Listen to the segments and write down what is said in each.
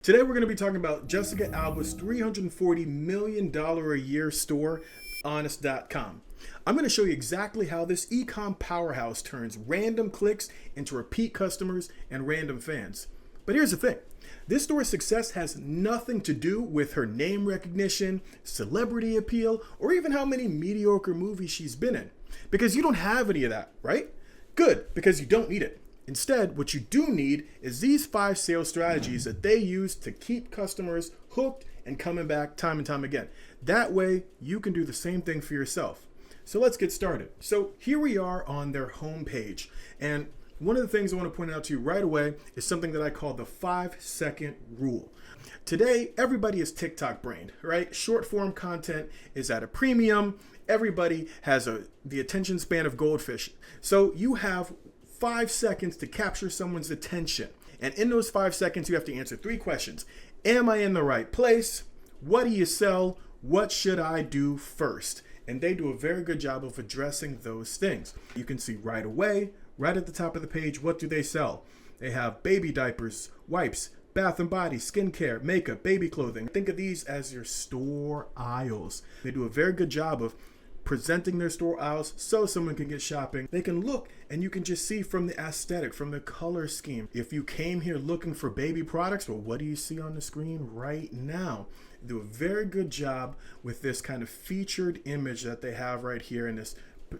Today we're going to be talking about Jessica Alba's $340 million a year store, Honest.com. I'm going to show you exactly how this e-com powerhouse turns random clicks into repeat customers and random fans. But here's the thing. This store's success has nothing to do with her name recognition, celebrity appeal, or even how many mediocre movies she's been in. Because you don't have any of that, right? Good, because you don't need it. Instead, what you do need is these 5 sales strategies that they use to keep customers hooked and coming back time and time again. That way, you can do the same thing for yourself. So let's get started. So here we are on their homepage. And one of the things I want to point out to you right away is something that I call the 5-second rule. Today, everybody is TikTok brained, right? Short form content is at a premium. Everybody has the attention span of goldfish. So you have 5 seconds to capture someone's attention. And in those 5 seconds, you have to answer 3 questions. Am I in the right place? What do you sell? What should I do first? And they do a very good job of addressing those things. You can see right away, right at the top of the page, what do they sell? They have baby diapers, wipes, bath and body, skincare, makeup, baby clothing. Think of these as your store aisles. They do a very good job of presenting their store aisles so someone can get shopping. They can look and you can just see from the aesthetic, from the color scheme. If you came here looking for baby products, well, what do you see on the screen right now? They do a very good job with this kind of featured image that they have right here in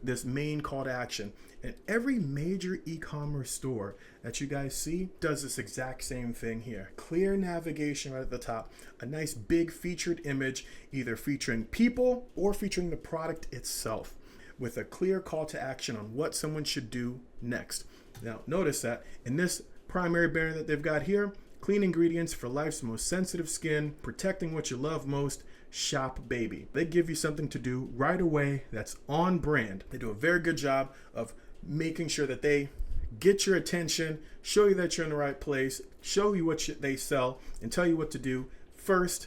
this main call to action. And every major e-commerce store that you guys see does this exact same thing here. Clear navigation right at the top, a nice big featured image, either featuring people or featuring the product itself, with a clear call to action on what someone should do next. Now, notice that in this primary banner that they've got here, clean ingredients for life's most sensitive skin, protecting what you love most, shop baby. They give you something to do right away that's on brand. They do a very good job of making sure that they get your attention, show you that you're in the right place, show you what they sell, and tell you what to do first,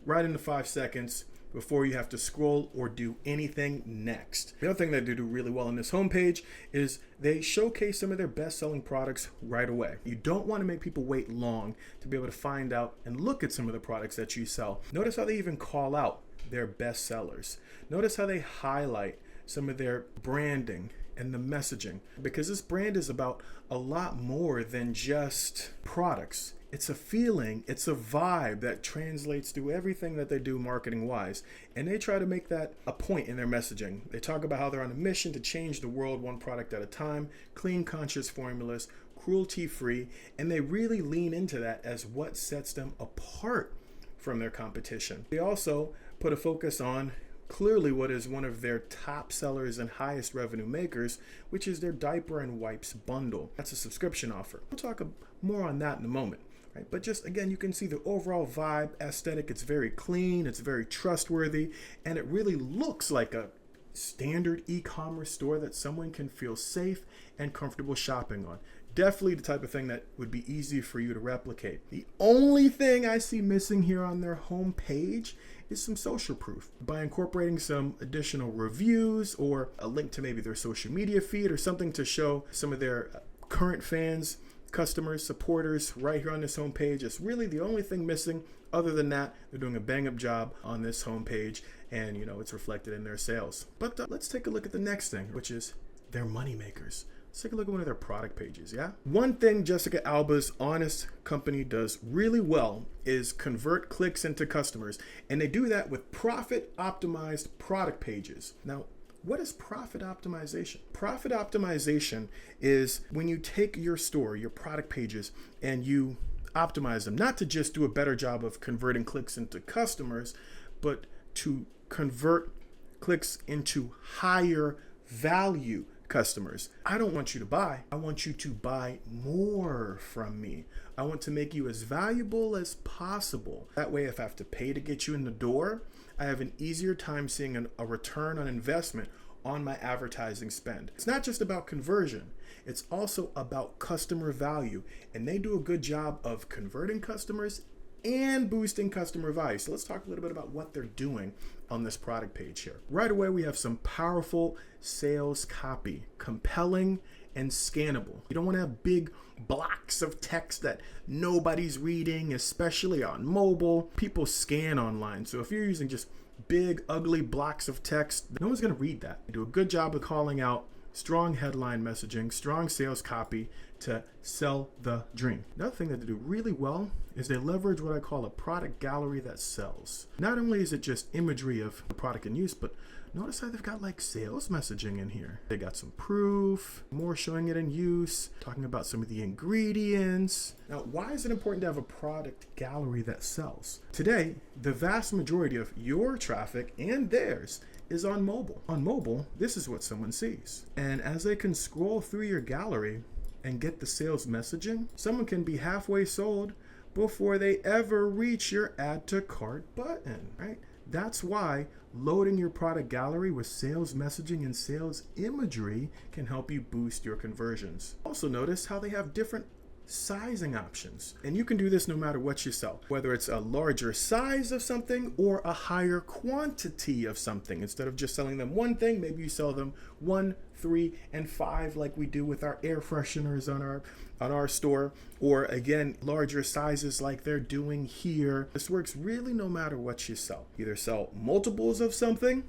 right in the 5 seconds, before you have to scroll or do anything next. The other thing that they do really well on this homepage is they showcase some of their best-selling products right away. You don't want to make people wait long to be able to find out and look at some of the products that you sell. Notice how they even call out their best sellers. Notice how they highlight some of their branding and the messaging, because this brand is about a lot more than just products. It's a feeling, it's a vibe that translates through everything that they do marketing wise. And they try to make that a point in their messaging. They talk about how they're on a mission to change the world one product at a time, clean, conscious formulas, cruelty free, and they really lean into that as what sets them apart from their competition. They also put a focus on clearly what is one of their top sellers and highest revenue makers, which is their diaper and wipes bundle. That's a subscription offer. We'll talk more on that in a moment. Right? But just again, you can see the overall vibe, aesthetic. It's very clean, it's very trustworthy, and it really looks like a standard e-commerce store that someone can feel safe and comfortable shopping on. Definitely the type of thing that would be easy for you to replicate. The only thing I see missing here on their homepage is some social proof. By incorporating some additional reviews or a link to maybe their social media feed or something to show some of their current fans, customers, supporters right here on this homepage. It's really the only thing missing. Other than that, they're doing a bang up job on this homepage, and it's reflected in their sales. But let's take a look at the next thing, which is their money makers. Let's take a look at one of their product pages, yeah? One thing Jessica Alba's Honest company does really well is convert clicks into customers, and they do that with profit optimized product pages. Now, what is profit optimization? Profit optimization is when you take your store, your product pages, and you optimize them, not to just do a better job of converting clicks into customers, but to convert clicks into higher value customers. I don't want you to buy. I want you to buy more from me. I want to make you as valuable as possible. That way, if I have to pay to get you in the door, I have an easier time seeing a return on investment on my advertising spend. It's not just about conversion. It's also about customer value. And they do a good job of converting customers and boosting customer value. So let's talk a little bit about what they're doing on this product page here. Right away, we have some powerful sales copy, compelling and scannable. You don't want to have big blocks of text that nobody's reading, especially on mobile. People scan online. So if you're using just big, ugly blocks of text, no one's going to read that. You do a good job of calling out strong headline messaging, strong sales copy to sell the dream. Another thing that they do really well is they leverage what I call a product gallery that sells. Not only is it just imagery of the product in use, but notice how they've got like sales messaging in here. They got some proof, more showing it in use, talking about some of the ingredients. Now, why is it important to have a product gallery that sells? Today, the vast majority of your traffic and theirs is on mobile. On mobile, this is what someone sees. And as they can scroll through your gallery and get the sales messaging, someone can be halfway sold before they ever reach your add to cart button, right? That's why loading your product gallery with sales messaging and sales imagery can help you boost your conversions. Also notice how they have different sizing options. And you can do this no matter what you sell, whether it's a larger size of something or a higher quantity of something. Instead of just selling them one thing, maybe you sell them 1, 3, and 5 like we do with our air fresheners on our store, or again, larger sizes like they're doing here. This works really no matter what you sell. Either sell multiples of something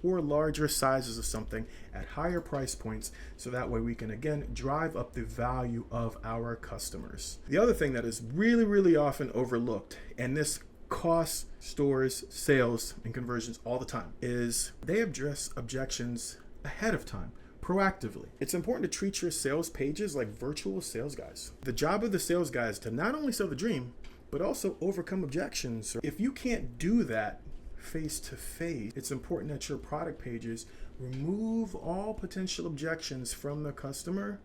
or larger sizes of something at higher price points, so that way we can again drive up the value of our customers. The other thing that is really often overlooked, and this costs stores sales and conversions all the time, is they address objections ahead of time, proactively. It's important to treat your sales pages like virtual sales guys. The job of the sales guy is to not only sell the dream, but also overcome objections. If you can't do that face to face, it's important that your product pages remove all potential objections from the customer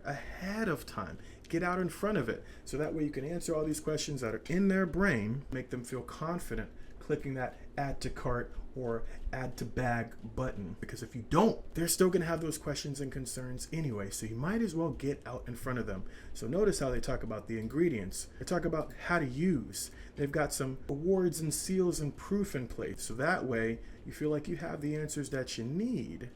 ahead of time. Get out in front of it, so that way you can answer all these questions that are in their brain, make them feel confident clicking that add to cart or add to bag button. Because if you don't, they're still going to have those questions and concerns anyway, so you might as well get out in front of them. So notice how they talk about the ingredients. They talk about how to use. They've got some awards and seals and proof in place, so that way you feel like you have the answers that you need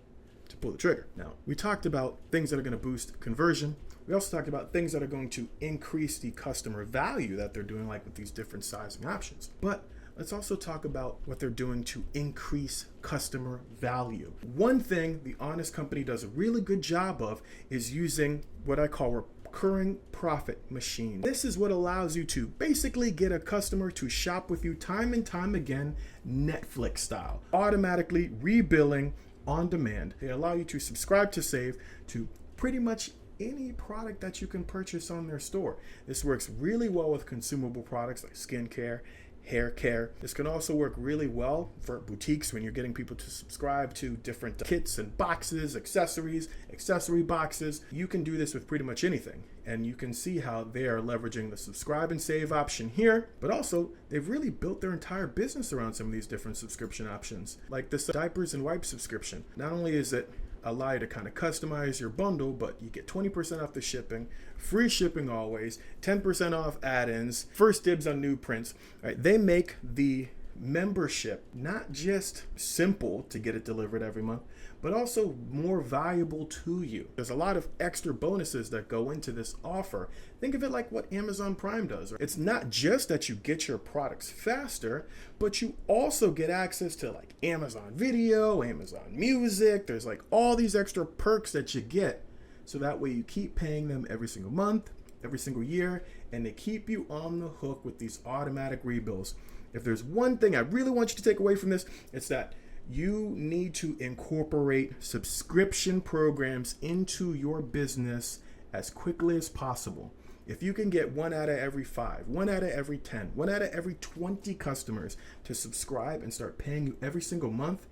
to pull the trigger. Now, we talked about things that are going to boost conversion. We also talked about things that are going to increase the customer value that they're doing, like with these different sizing options. But let's also talk about what they're doing to increase customer value. One thing the Honest Company does a really good job of is using what I call recurring profit machine. This is what allows you to basically get a customer to shop with you time and time again, Netflix style, automatically rebilling on demand. They allow you to subscribe to save to pretty much any product that you can purchase on their store. This works really well with consumable products like skincare, hair care. This can also work really well for boutiques when you're getting people to subscribe to different kits and boxes, accessories, accessory boxes. You can do this with pretty much anything. And you can see how they are leveraging the subscribe and save option here, but also they've really built their entire business around some of these different subscription options, like this diapers and wipes subscription. Not only is it allow you to kind of customize your bundle, but you get 20% off the shipping, free shipping always, 10% off add-ins, first dibs on new prints. Right? They make the membership not just simple to get it delivered every month, but also more valuable to you. There's a lot of extra bonuses that go into this offer. Think of it like what Amazon Prime does. It's not just that you get your products faster, but you also get access to like Amazon Video, Amazon Music. There's like all these extra perks that you get. So that way you keep paying them every single month, every single year, and they keep you on the hook with these automatic rebills. If there's one thing I really want you to take away from this, it's that you need to incorporate subscription programs into your business as quickly as possible. If you can get 1 out of every 5, 1 out of every 10, 1 out of every 20 customers to subscribe and start paying you every single month,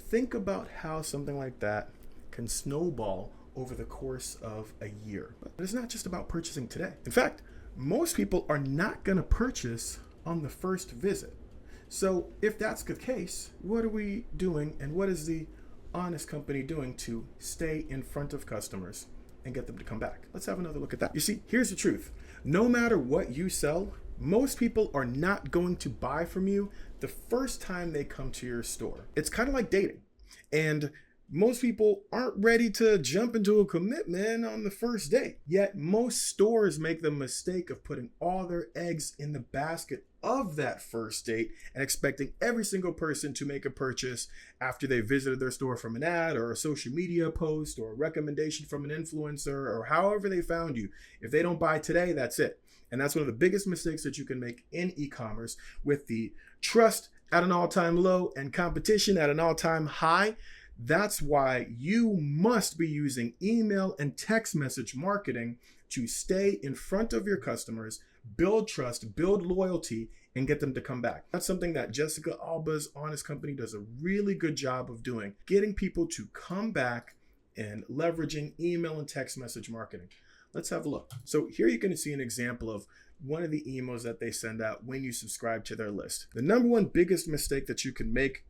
think about how something like that can snowball over the course of a year. But it's not just about purchasing today. In fact, most people are not going to purchase on the first visit. So if that's the case, what are we doing, and what is the Honest Company doing to stay in front of customers and get them to come back? Let's have another look at that. You see, here's the truth. No matter what you sell, most people are not going to buy from you the first time they come to your store. It's kind of like dating. And Most people aren't ready to jump into a commitment on the first date. Yet most stores make the mistake of putting all their eggs in the basket of that first date and expecting every single person to make a purchase after they visited their store from an ad or a social media post or a recommendation from an influencer or however they found you. If they don't buy today, that's it. And that's one of the biggest mistakes that you can make in e-commerce, with the trust at an all-time low and competition at an all-time high. That's why you must be using email and text message marketing to stay in front of your customers, build trust, build loyalty, and get them to come back. That's something that Jessica Alba's Honest Company does a really good job of doing, getting people to come back and leveraging email and text message marketing. Let's have a look. So here you can see an example of one of the emails that they send out when you subscribe to their list. The number one biggest mistake that you can make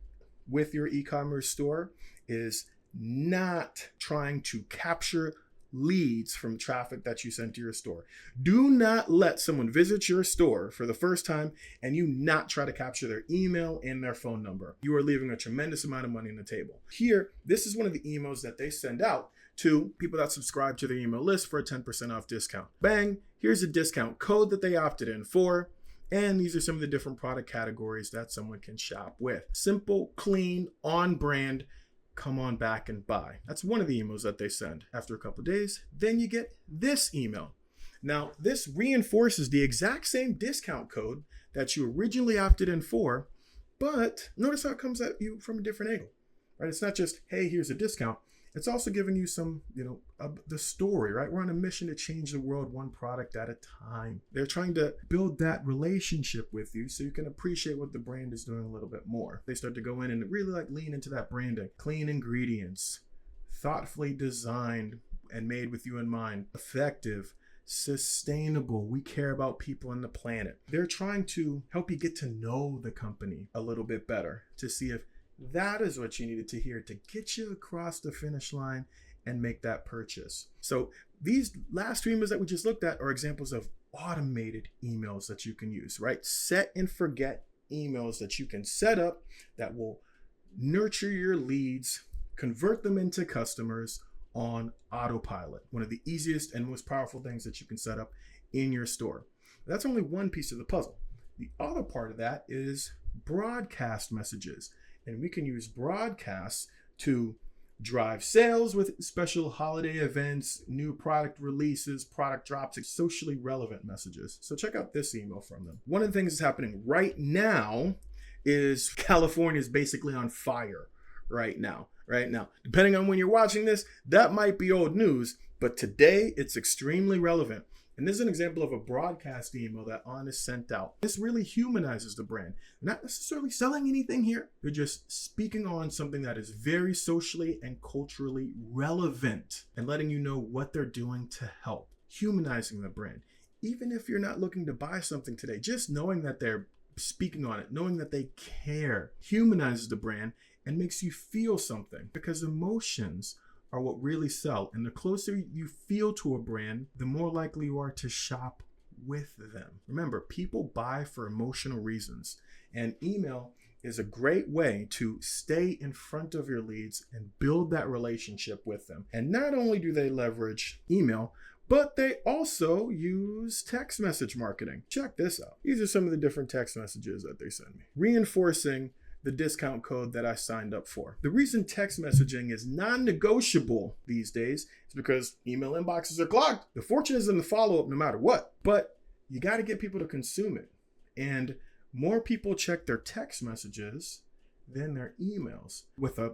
with your e-commerce store is not trying to capture leads from traffic that you send to your store. Do not let someone visit your store for the first time and you not try to capture their email and their phone number. You are leaving a tremendous amount of money on the table. Here, this is one of the emails that they send out to people that subscribe to their email list for a 10% off discount. Bang, here's a discount code that they opted in for. And these are some of the different product categories that someone can shop with. Simple, clean, on brand. Come on back and buy. That's one of the emails that they send. After a couple of days, then you get this email. Now, this reinforces the exact same discount code that you originally opted in for, but notice how it comes at you from a different angle, right? It's not just, hey, here's a discount. It's also giving you some, the story, right? We're on a mission to change the world one product at a time. They're trying to build that relationship with you so you can appreciate what the brand is doing a little bit more. They start to go in and really lean into that branding. Clean ingredients, thoughtfully designed and made with you in mind, effective, sustainable. We care about people and the planet. They're trying to help you get to know the company a little bit better, to see if that is what you needed to hear to get you across the finish line and make that purchase. So these last three emails that we just looked at are examples of automated emails that you can use, right? Set and forget emails that you can set up that will nurture your leads, convert them into customers on autopilot. One of the easiest and most powerful things that you can set up in your store. That's only one piece of the puzzle. The other part of that is broadcast messages. And we can use broadcasts to drive sales with special holiday events, new product releases, product drops, and socially relevant messages. So check out this email from them. One of the things that's happening right now is California is basically on fire right now. Depending on when you're watching this, that might be old news, but today it's extremely relevant. And this is an example of a broadcast email that Honest sent out. This really humanizes the brand. They're not necessarily selling anything here. They're just speaking on something that is very socially and culturally relevant and letting you know what they're doing to help. Humanizing the brand. Even if you're not looking to buy something today, just knowing that they're speaking on it, knowing that they care, humanizes the brand and makes you feel something, because emotions are what really sell. And the closer you feel to a brand, the more likely you are to shop with them. Remember, people buy for emotional reasons, and email is a great way to stay in front of your leads and build that relationship with them. And not only do they leverage email, but they also use text message marketing. Check this out. These are some of the different text messages that they send me, reinforcing the discount code that I signed up for. The reason text messaging is non-negotiable these days is because email inboxes are clogged. The fortune is in the follow-up no matter what, but you got to get people to consume it. And more people check their text messages than their emails, with a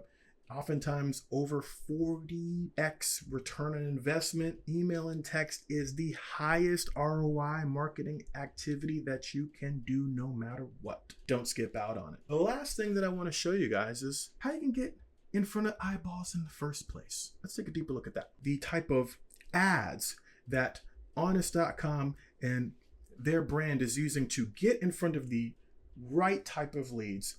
oftentimes over 40x return on investment. Email and text is the highest ROI marketing activity that you can do no matter what. Don't skip out on it. The last thing that I want to show you guys is how you can get in front of eyeballs in the first place. Let's take a deeper look at that. The type of ads that Honest.com and their brand is using to get in front of the right type of leads,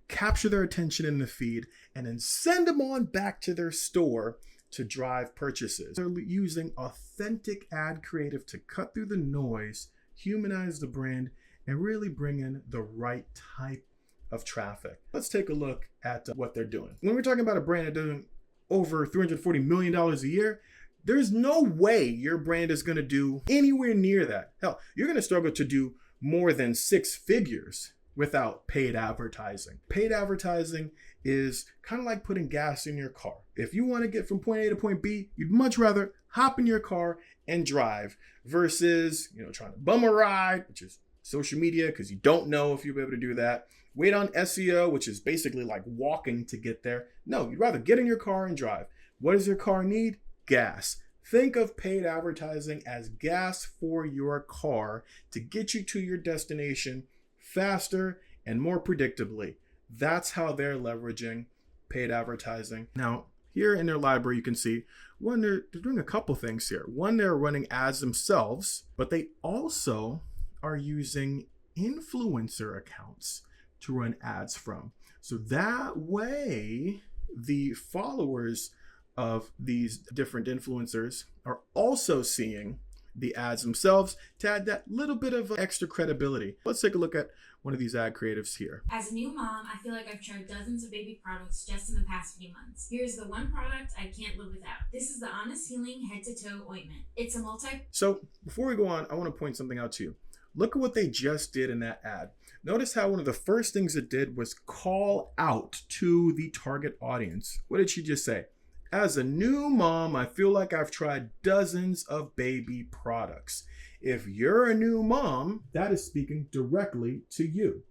capture their attention in the feed, and then send them on back to their store to drive purchases. They're using authentic ad creative to cut through the noise, humanize the brand, and really bring in the right type of traffic. Let's take a look at what they're doing. When we're talking about a brand that doing over $340 million a year, there's no way your brand is going to do anywhere near that. Hell, you're going to struggle to do more than six figures without paid advertising. Paid advertising is kind of like putting gas in your car. If you want to get from point A to point B, you'd much rather hop in your car and drive versus, trying to bum a ride, which is social media, because you don't know if you'll be able to do that. Wait on SEO, which is basically like walking to get there. No, you'd rather get in your car and drive. What does your car need? Gas. Think of paid advertising as gas for your car to get you to your destination faster and more predictably. That's how they're leveraging paid advertising. Now, here in their library, you can see, one, they're doing a couple things here. One, they're running ads themselves, but they also are using influencer accounts to run ads from. So that way, the followers of these different influencers are also seeing the ads themselves to add that little bit of extra credibility. Let's take a look at one of these ad creatives here. As a new mom, I feel like I've tried dozens of baby products just in the past few months. Here's the one product I can't live without. This is the Honest Healing Head to Toe Ointment. It's a So before we go on, I want to point something out to you. Look at what they just did in that ad. Notice how one of the first things it did was call out to the target audience. What did she just say? As a new mom, I feel like I've tried dozens of baby products. If you're a new mom, that is speaking directly to you.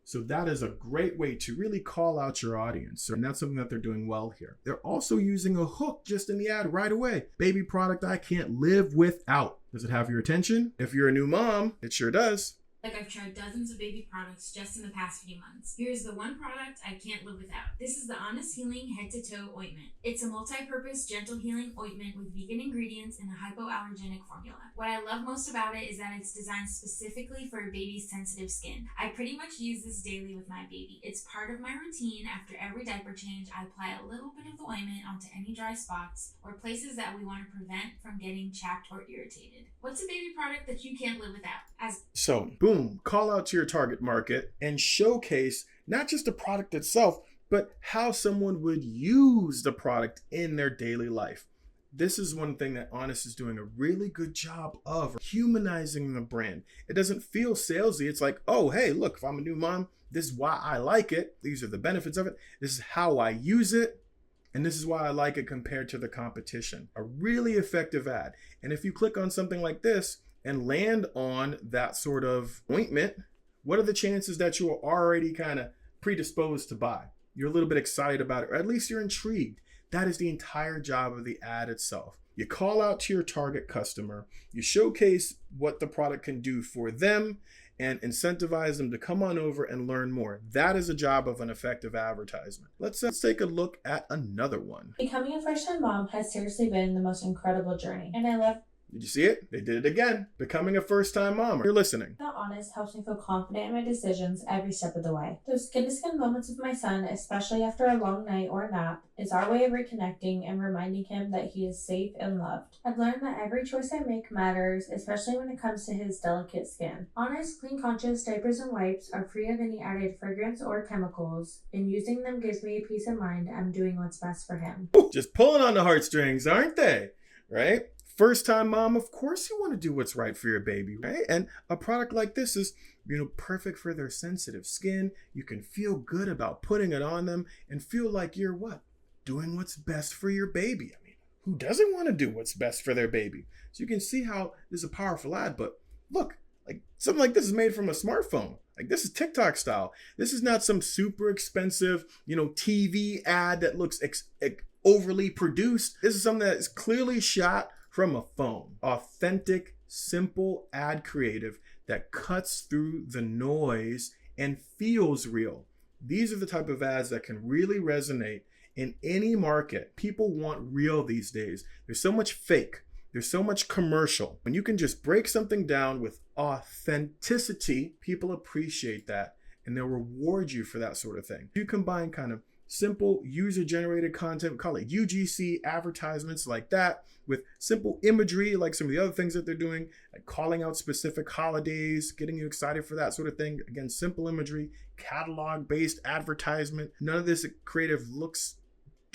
So that is a great way to really call out your audience. And that's something that they're doing well here. They're also using a hook just in the ad right away. Baby product I can't live without. Does it have your attention? If you're a new mom, it sure does. Like I've tried dozens of baby products just in the past few months. Here's the one product I can't live without. This is the Honest Healing Head to Toe Ointment. It's a multi-purpose gentle healing ointment with vegan ingredients and a hypoallergenic formula. What I love most about it is that it's designed specifically for a baby's sensitive skin. I pretty much use this daily with my baby. It's part of my routine. After every diaper change, I apply a little bit of the ointment onto any dry spots or places that we want to prevent from getting chapped or irritated. What's a baby product that you can't live without? So, boom, call out to your target market and showcase not just the product itself, but how someone would use the product in their daily life. This is one thing that Honest is doing a really good job of humanizing the brand. It doesn't feel salesy. It's like, oh, hey, look, if I'm a new mom, this is why I like it. These are the benefits of it. This is how I use it. And this is why I like it compared to the competition. A really effective ad. And if you click on something like this and land on that sort of ointment, what are the chances that you are already kind of predisposed to buy? You're a little bit excited about it, or at least you're intrigued. That is the entire job of the ad itself. You call out to your target customer, you showcase what the product can do for them, and incentivize them to come on over and learn more. That is a job of an effective advertisement. Let's take a look at another one. Becoming a first-time mom has seriously been the most incredible journey, and I love. Did you see it? They did it again. Becoming a first-time mom. You're listening. Not Honest helps me feel confident in my decisions every step of the way. Those skin-to-skin moments with my son, especially after a long night or a nap, is our way of reconnecting and reminding him that he is safe and loved. I've learned that every choice I make matters, especially when it comes to his delicate skin. Honest, clean conscious diapers and wipes are free of any added fragrance or chemicals, and using them gives me a peace of mind I'm doing what's best for him. Just pulling on the heartstrings, aren't they? Right? First time mom, of course you want to do what's right for your baby, right? And a product like this is, perfect for their sensitive skin. You can feel good about putting it on them and feel like you're what? Doing what's best for your baby. I mean, who doesn't want to do what's best for their baby? So you can see how this is a powerful ad, but look, like something like this is made from a smartphone. Like this is TikTok style. This is not some super expensive, TV ad that looks overly produced. This is something that is clearly shot from a phone. Authentic, simple ad creative that cuts through the noise and feels real. These are the type of ads that can really resonate in any market. People want real these days. There's so much fake. There's so much commercial. When you can just break something down with authenticity, people appreciate that and they'll reward you for that sort of thing. You combine kind of simple user-generated content, we call it UGC advertisements like that, with simple imagery like some of the other things that they're doing, like calling out specific holidays, getting you excited for that sort of thing. Again, simple imagery, catalog-based advertisement. None of this creative looks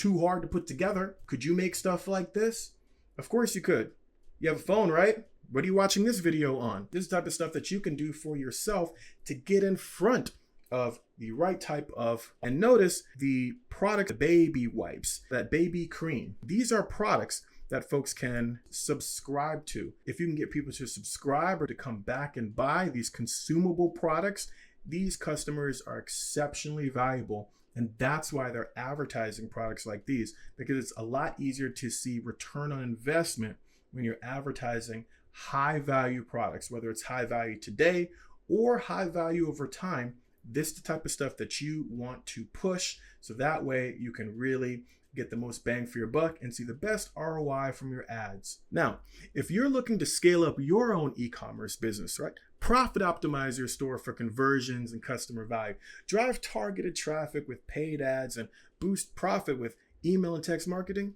too hard to put together. Could you make stuff like this? Of course you could. You have a phone, right? What are you watching this video on? This is the type of stuff that you can do for yourself to get in front of the right type of, and notice the product, the baby wipes, that baby cream. These are products that folks can subscribe to. If you can get people to subscribe or to come back and buy these consumable products, these customers are exceptionally valuable. And that's why they're advertising products like these, because it's a lot easier to see return on investment when you're advertising high value products, whether it's high value today or high value over time. This is the type of stuff that you want to push, so that way you can really get the most bang for your buck and see the best ROI from your ads. Now, if you're looking to scale up your own e-commerce business, right? Profit optimize your store for conversions and customer value. Drive targeted traffic with paid ads and boost profit with email and text marketing.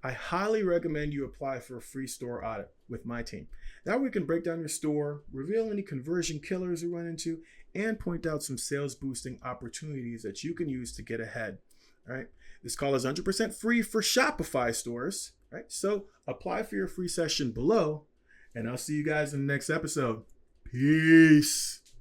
I highly recommend you apply for a free store audit with my team. That way we can break down your store, reveal any conversion killers you run into, and point out some sales boosting opportunities that you can use to get ahead. All right. This call is 100% free for Shopify stores. Right. So apply for your free session below, and I'll see you guys in the next episode. Peace.